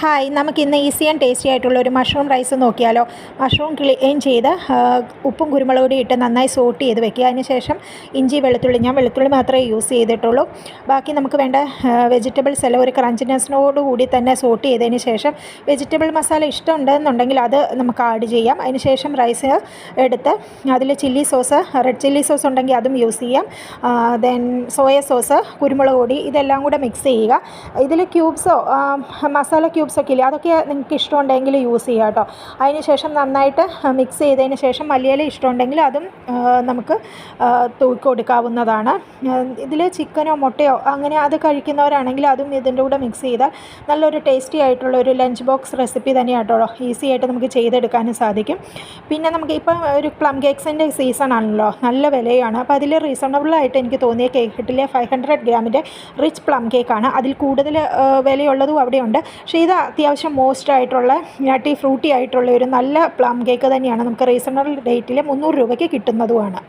Hi, നമുക്കിന്ന് easy and tasty ആയിട്ടുള്ള ഒരു മഷ്റൂം റൈസ് നോക്കിയാലോ. മഷ്റൂം ക്ലീൻ ചെയ്ത് ഉപ്പും കുരുമുളകും കൂടി ഇട്ട് നന്നായി സോട്ട് ചെയ്ത് വെക്കുക. അതിനുശേഷം ഇഞ്ചി വെളുത്തുള്ളി, ഞാൻ വെളുത്തുള്ളി മാത്രമേ യൂസ് ചെയ്തിട്ടുള്ളൂ. ബാക്കി നമുക്ക് വേണ്ട വെജിറ്റബിൾസ് എല്ലാം ഒരു ക്രഞ്ചിനെസ്സിനോട് കൂടി തന്നെ സോട്ട് ചെയ്തതിന് ശേഷം വെജിറ്റബിൾ മസാല ഇഷ്ടമുണ്ടെന്നുണ്ടെങ്കിൽ അത് നമുക്ക് ആഡ് ചെയ്യാം. അതിനുശേഷം റൈസ് എടുത്ത് അതിൽ chilli sauce, red chilli sauce ഉണ്ടെങ്കിൽ അതും യൂസ് ചെയ്യാം. ദെൻ സോയ സോസ്, കുരുമുളക് പൊടി, ഇതെല്ലാം കൂടെ മിക്സ് ചെയ്യുക. ഇതിൽ ക്യൂബ്സോ മസാല ക്യൂബ്സൊക്കെ ഇല്ലേ, അതൊക്കെ നിങ്ങൾക്ക് ഇഷ്ടമുണ്ടെങ്കിൽ യൂസ് ചെയ്യുക കേട്ടോ. അതിന് ശേഷം നന്നായിട്ട് മിക്സ് ചെയ്തതിന് ശേഷം മല്ലിയില ഇഷ്ടമുണ്ടെങ്കിൽ അതും നമുക്ക് തൂക്കി കൊടുക്കാവുന്നതാണ്. ഇതിൽ ചിക്കനോ മുട്ടയോ അങ്ങനെ അത് കഴിക്കുന്നവരാണെങ്കിൽ അതും ഇതിൻ്റെ കൂടെ മിക്സ് ചെയ്താൽ നല്ലൊരു ടേസ്റ്റി ആയിട്ടുള്ള ഒരു ലഞ്ച് ബോക്സ് റെസിപ്പി തന്നെയാണ് കേട്ടോ. ഈസി ആയിട്ട് നമുക്ക് ചെയ്തെടുക്കാനും സാധിക്കും. പിന്നെ നമുക്ക് ഇപ്പം ഒരു പ്ലം കേക്ക്സിൻ്റെ സീസൺ ആണല്ലോ, നല്ല വിലയാണ്. അപ്പോൾ അതിൽ റീസണബിളായിട്ട് എനിക്ക് തോന്നിയ കേക്ക് കിട്ടില്ല 500 ഗ്രാമിൻ്റെ റിച്ച് പ്ലം കേക്കാണ്. അതിൽ കൂടുതൽ വിലയുള്ളതും അവിടെയുണ്ട്. പക്ഷേ ഇത് അത്യാവശ്യം മോസ്റ്റ് ആയിട്ടുള്ള നട്ടി ഫ്രൂട്ടി ആയിട്ടുള്ള ഒരു നല്ല പ്ലം കേക്ക് തന്നെയാണ്. നമുക്ക് റീസണബിൾ റേറ്റിൽ 300 രൂപയ്ക്ക് കിട്ടുന്നതുമാണ്.